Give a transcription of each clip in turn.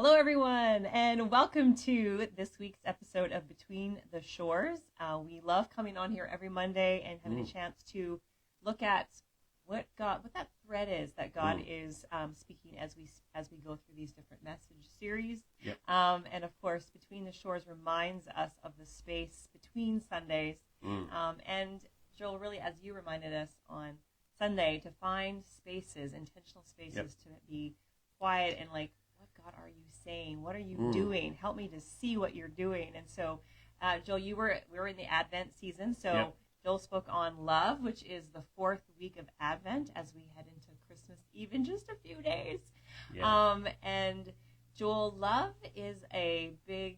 Hello, everyone, and welcome to this week's episode of Between the Shores. We love coming on here every Monday and having a chance to look at what that thread is that God is speaking as we go through these different message series. Yep. And of course, Between the Shores reminds us of the space between Sundays. And Joel, really, as you reminded us on Sunday, to find spaces, intentional spaces to be quiet and like, what God are you saying? What are you doing? Help me to see what you're doing. And so, Joel, we were in the Advent season. So Joel spoke on love, which is the fourth week of Advent as we head into Christmas Eve in just a few days. And Joel, love is a big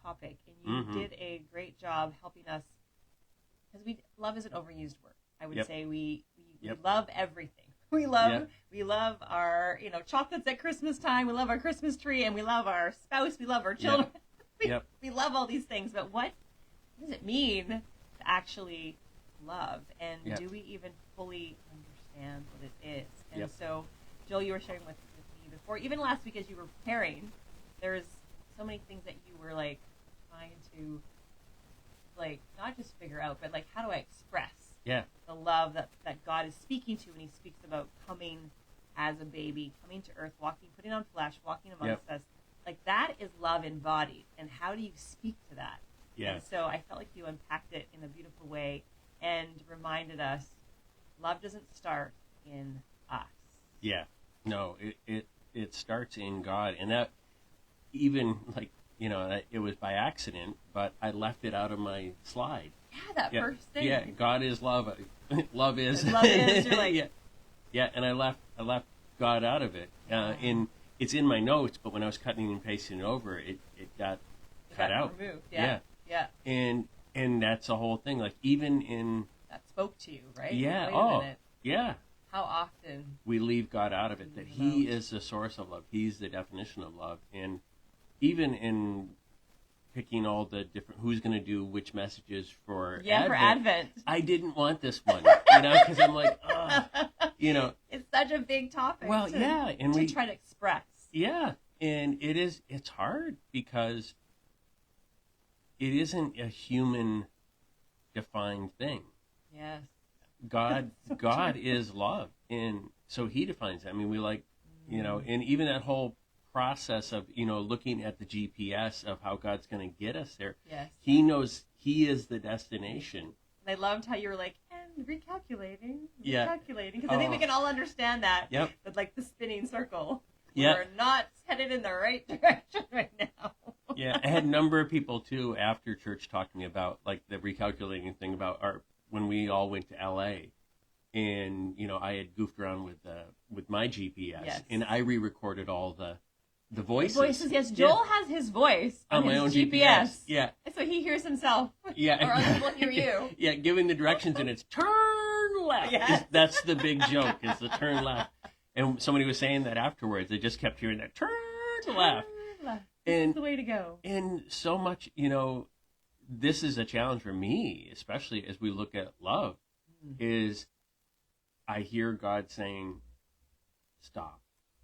topic, and you did a great job helping us, because love is an overused word. I would say we love everything. We love our chocolates at Christmas time. We love our Christmas tree, and we love our spouse. We love our children. We love all these things. But what does it mean to actually love? And do we even fully understand what it is? And so, Joel, you were sharing with me before, even last week as you were preparing, there's so many things that you were like trying to not just figure out, but like, how do I express the love that God is speaking to when he speaks about coming as a baby, coming to earth, putting on flesh, walking amongst us. Like, that is love embodied. And how do you speak to that? And so I felt like you unpacked it in a beautiful way and reminded us love doesn't start in us. Yeah. No, it starts in God. And that even it was by accident, but I left it out of my slide. Yeah, that first thing. Yeah, God is love. Love is. Love is. You're like, and I left God out of it. It's in my notes, but when I was cutting and pasting it over, it got cut out. Removed. Yeah. And that's the whole thing. Like, even in that spoke to you, right? Yeah. Wait a minute. Yeah. How often we leave God out of it? That He is the source of love. He's the definition of love. And even in picking all the different who's going to do which messages for Advent. I didn't want this one, because I'm like, it's such a big topic. Well, and we try to express. Yeah, and it's hard because it isn't a human defined thing. Yes. God is love, and so He defines it. I mean, we and even that whole process of looking at the GPS of how God's going to get us there. Yes. He knows He is the destination. And I loved how you were like, and recalculating, because I think we can all understand that. Yep. With like the spinning circle. Yep. We're not headed in the right direction right now. Yeah, I had a number of people too after church talk to me about like the recalculating thing about when we all went to LA. And I had goofed around with my GPS, and I re-recorded all the voices. Yes. Joel has his voice on my his own GPS. Yeah. So he hears himself. Yeah. Or other people hear you. Yeah, giving the directions, and it's turn left. Yes. That's the big joke, is the turn left. And somebody was saying that afterwards. They just kept hearing that turn left. That's the way to go. And so much, this is a challenge for me, especially as we look at love, is I hear God saying, stop.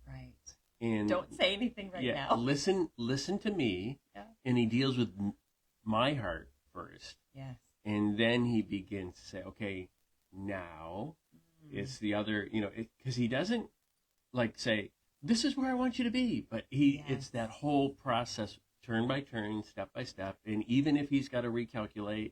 Right. And don't say anything right now. Listen to me. Yeah. And he deals with my heart first. Yes. And then he begins to say, okay, now it's the other, because he doesn't like say, this is where I want you to be. But it's that whole process, turn by turn, step by step. And even if he's got to recalculate,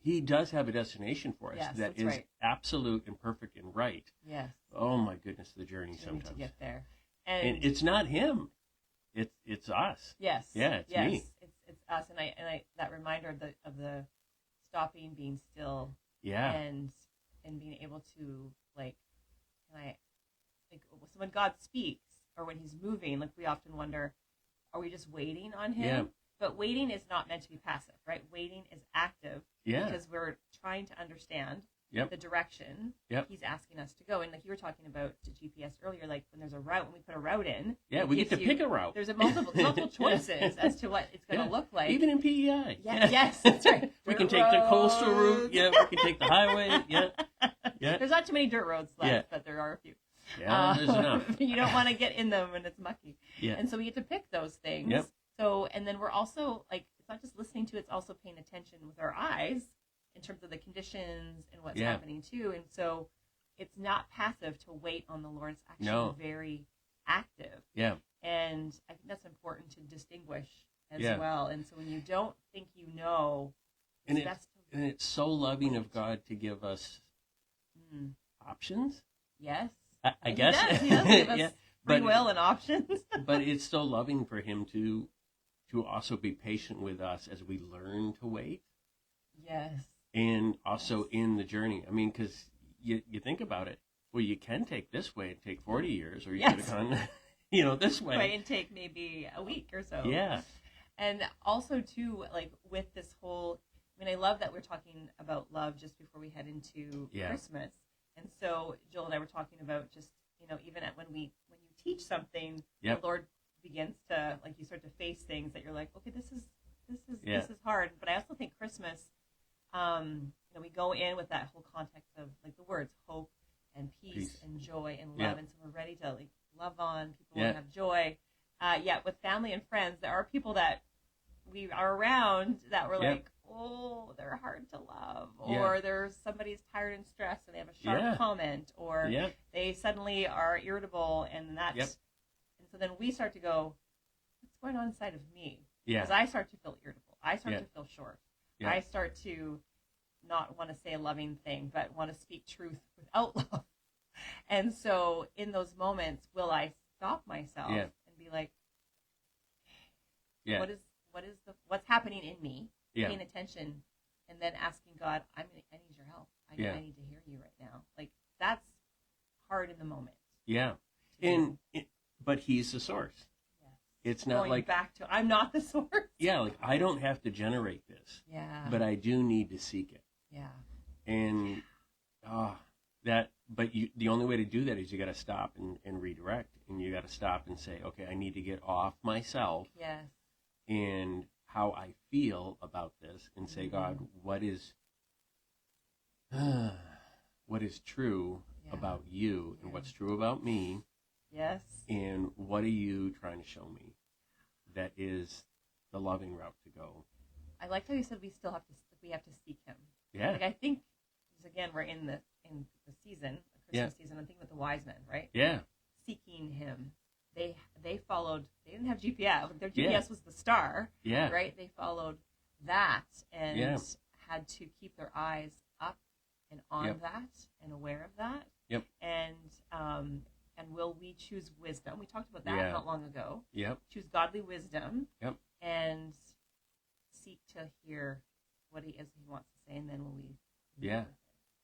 he does have a destination for us that is absolute and perfect and right. Yes. Oh my goodness, the journey sometimes. To get there, and it's not him, it's us. Yes. Yeah, it's me. It's us, and I that reminder of the stopping, being still. Yeah. And being able to so when God speaks or when He's moving, like we often wonder, are we just waiting on Him? Yeah. But waiting is not meant to be passive, right? Waiting is active because we're trying to understand the direction He's asking us to go. And like you were talking about the GPS earlier, like when there's a route, when we put a route in. Yeah, we get to pick a route. There's multiple choices as to what it's going to look like. Even in PEI. Yes, that's right. We can take the coastal route. Yeah, we can take the highway. Yeah. There's not too many dirt roads left, but there are a few. Yeah, there's enough. You don't want to get in them when it's mucky. Yeah. And so we get to pick those things. Yep. So, and then we're also, like, it's not just listening to, it's also paying attention with our eyes in terms of the conditions and what's happening too. And so it's not passive to wait on the Lord. It's actually very active. Yeah. And I think that's important to distinguish as well. And so when you don't think you know, it's best to... And it's so loving of God to give us options. Yes. I guess. He does give us free will and options. But it's so loving for him to also be patient with us as we learn to wait. Yes. And also in the journey. I mean, because you think about it. Well, you can take this way and take 40 years, or you could have gone, this way. Right, and take maybe a week or so. Yeah. And also, too, like with this whole, I mean, I love that we're talking about love just before we head into Christmas. And so Jill and I were talking about just, even when you teach something, the Lord begins to, like, you start to face things that you're like, okay, this is hard. But I also think Christmas, we go in with that whole context of, like, the words hope and peace and joy and love. And so we're ready to, like, love on people and have joy. Yet with family and friends, there are people that we are around that we're like, oh, they're hard to love, or there's somebody's tired and stressed and they have a sharp comment, or they suddenly are irritable, and and so then we start to go, what's going on inside of me? Because I start to feel irritable. I start to feel short. I start to not want to say a loving thing, but want to speak truth without love. And so in those moments, will I stop myself and be like, what's happening in me? Paying attention, and then asking God, I need your help. I need to hear you right now. Like, that's hard in the moment. Yeah. But he's the source. Yes. It's not going like back to, I'm not the source. Yeah, like, I don't have to generate this. Yeah. But I do need to seek it. Yeah. And the only way to do that is you got to stop and redirect, and you got to stop and say, okay, I need to get off myself. Yes. And how I feel about this, and say, God, what is true about you, and what's true about me? Yes. And what are you trying to show me that is the loving route to go? I like how you said we have to seek him. Yeah. Like, I think, because again, we're in the season, the Christmas season. I'm thinking with the wise men, right? Yeah. Seeking him. They followed. They didn't have GPS. Their GPS was the star. Yeah. Right. They followed that and had to keep their eyes up and on that and aware of that. Yep. And will we choose wisdom? We talked about that not long ago. Yep. Choose godly wisdom. Yep. And seek to hear what he wants to say, and then will we? Yeah.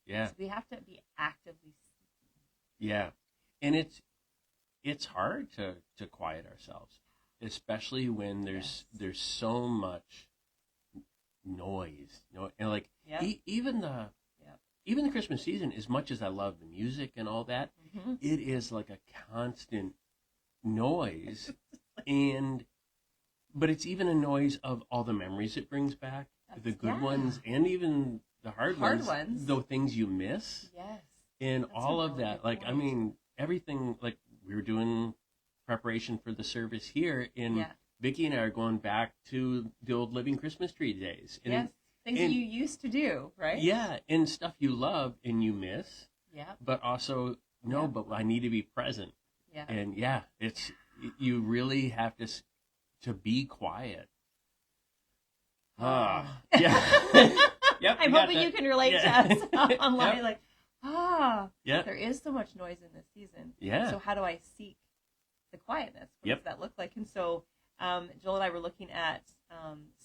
Yeah. So we have to be actively seeking. Yeah. And it's hard to quiet ourselves, especially when there's so much noise, and like even the Christmas season, as much as I love the music and all that, it is like a constant noise, but it's even a noise of all the memories it brings back, the good ones and even the hard ones, the things you miss, and all of that. Like, I mean, everything, like, we were doing preparation for the service here, and Vicki and I are going back to the old Living Christmas Tree days. And, things that you used to do, right? Yeah, and stuff you love and you miss. Yeah. But also, but I need to be present. Yeah. And you really have to be quiet. Yeah. Yep. I'm hoping you can relate to us online. Like, Yeah. There is so much noise in this season. Yeah. So how do I seek the quietness? What does that look like? And so Joel and I were looking at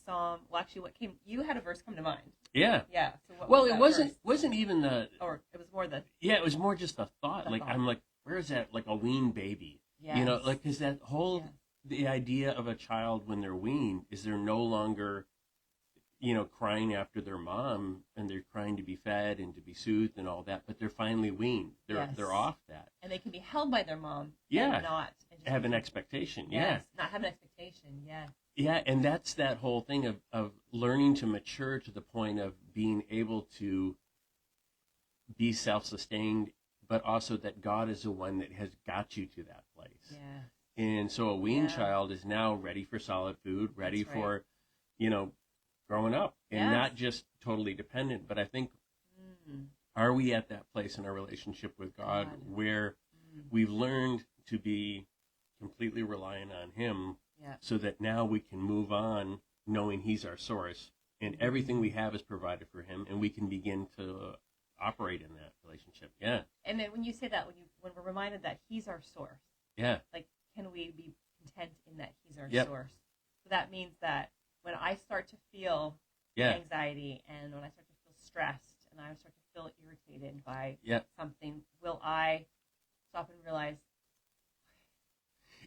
Psalm. Well, actually, you had a verse come to mind. Yeah. Yeah. So what was that wasn't even the. Or it was more the. Yeah, it was more just a thought. I'm like, where is that? Like a weaned baby. Yes. Like, because that whole the idea of a child when they're weaned is they're no longer, crying after their mom, and they're crying to be fed and to be soothed and all that, but they're finally weaned. They're off that. And they can be held by their mom. Yeah. And not have an expectation. Yes. Not have an expectation. Yeah. Yeah, and that's that whole thing of learning to mature to the point of being able to be self-sustained, but also that God is the one that has got you to that place. Yeah. And so a weaned child is now ready for solid food, ready for, growing up, and not just totally dependent. But I think, are we at that place in our relationship with God where we've learned to be completely reliant on him, so that now we can move on knowing he's our source, and everything we have is provided for him, and we can begin to operate in that relationship. Yeah. And then when you say that, when we're reminded that he's our source, like, can we be content in that he's our source? So that means that when I start to feel anxiety, and when I start to feel stressed, and I start to feel irritated by something, will I stop and realize,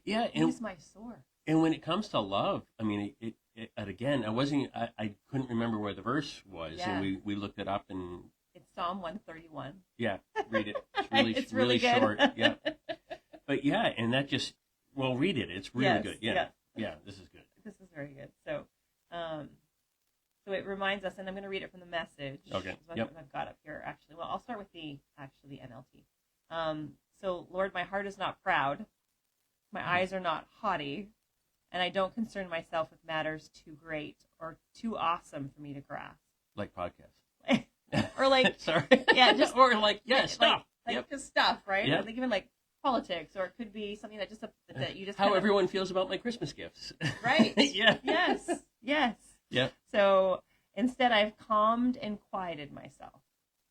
he's my source? And when it comes to love, I mean, it again, I couldn't remember where the verse was, and we looked it up, and it's Psalm 131. Yeah, read it. It's really good. Short. Yeah, but and that just read it. It's really good. Yeah, this is good. This is very good. So, so it reminds us, and I'm going to read it from the Message. Okay. I've got up here actually. Well, I'll start with the NLT. So, Lord, my heart is not proud, my eyes are not haughty, and I don't concern myself with matters too great or too awesome for me to grasp. Like podcasts. Or like, sorry. Yeah, just or like, stuff. Like just stuff, right? Yep. Or like even like politics, or it could be something that you just how everyone feels about my Christmas gifts. Right. Yeah. Yes. Yeah. So instead, I've calmed and quieted myself.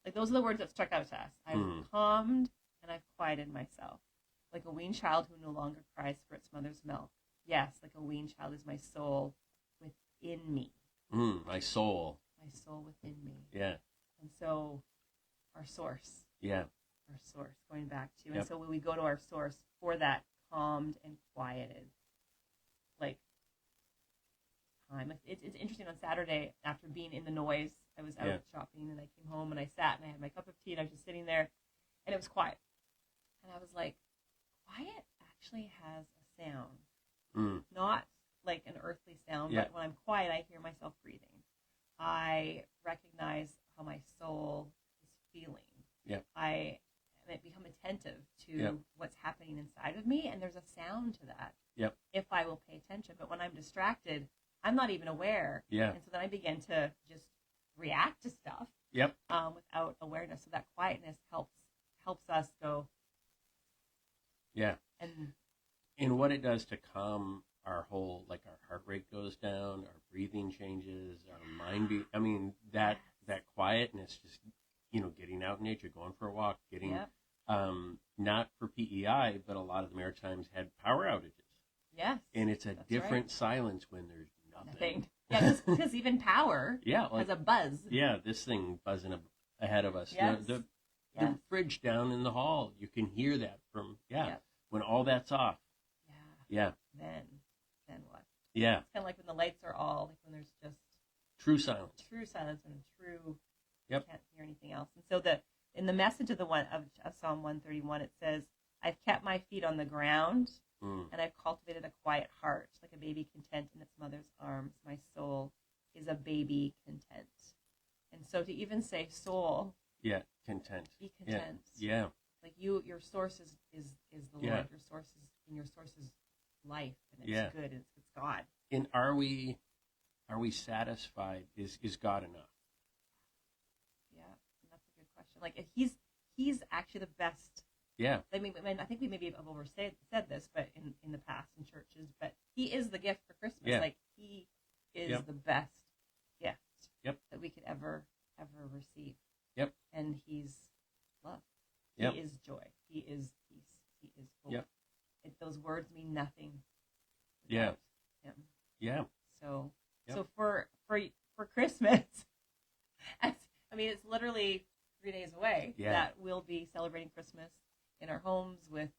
Like, those are the words that struck out to us. I've calmed and I've quieted myself, like a weaned child who no longer cries for its mother's milk. Yes, like a weaned child is my soul within me. My soul. My soul within me. Yeah. And so, our source. Yeah. Our source, going back to. And so when we go to our source for that calmed and quieted, like, time. It's interesting, on Saturday, after being in the noise, I was out shopping, and I came home, and I sat, and I had my cup of tea, and I was just sitting there, and it was quiet. And I was like, quiet actually has a sound. Not like an earthly sound, but when I'm quiet, I hear myself breathing. I recognize how my soul is feeling. Yep. I become attentive to what's happening inside of me, and there's a sound to that. Yep. If I will pay attention. But when I'm distracted, I'm not even aware. Yeah. And so then I begin to just react to stuff. Yep. Without awareness. So that quietness helps us go. Yeah. And what it does to calm our whole, like, our heart rate goes down, our breathing changes, our mind that quietness, just, getting out in nature, going for a walk, getting, not for PEI, but a lot of the Maritimes had power outages. Yes. And it's a different silence when there's nothing. Yeah, because even power has a buzz. Yeah, this thing buzzing ahead of us. Yes. The fridge down in the hall, you can hear that from, when all that's off. Yeah. Then what? Yeah. It's kind of like when the lights are all, like when there's just true silence. True silence and you can't hear anything else. And so in the Message of Psalm 131, it says, I've kept my feet on the ground, and I've cultivated a quiet heart, like a baby content in its mother's arms. My soul is a baby content. And so to even say soul. Yeah, content. Be content. Yeah. Like your source is the Lord. Your source is life, and it's good, and it's God. And are we satisfied? Is God enough? Yeah, that's a good question. Like, he's actually the best. Yeah. I mean, I think we maybe have said this, but in the past in churches, but he is the gift for Christmas. Yeah. Like, he is the best gift that we could ever receive. Yep. And he's love. Yep. He is joy. He is peace. He is hope. Yep. Those words mean nothing Yeah. him. Yeah. So for Christmas, it's literally 3 days away that we'll be celebrating Christmas in our homes with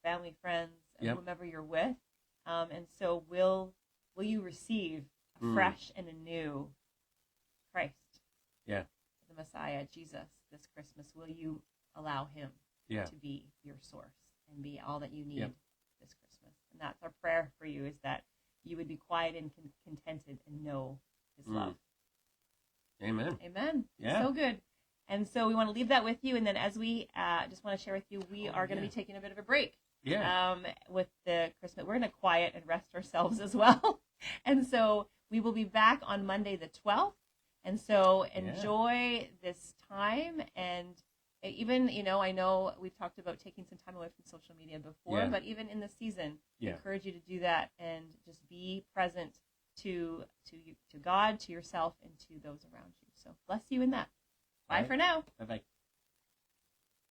family, friends, and whomever you're with. And so will you receive afresh and anew Christ? Yeah. The Messiah, Jesus, this Christmas? Will you allow him to be your source and be all that you need this Christmas? And that's our prayer for you, is that you would be quiet and contented and know his love. Amen. Amen. Yeah. So good. And so we want to leave that with you. And then as we just want to share with you, we are going to be taking a bit of a break. Yeah. With the Christmas. We're going to quiet and rest ourselves as well. And so we will be back on Monday the 12th. And so enjoy this time. And even, I know we've talked about taking some time away from social media before, but even in the season, I encourage you to do that and just be present to God, to yourself, and to those around you. So bless you in that. Bye for now. Bye-bye.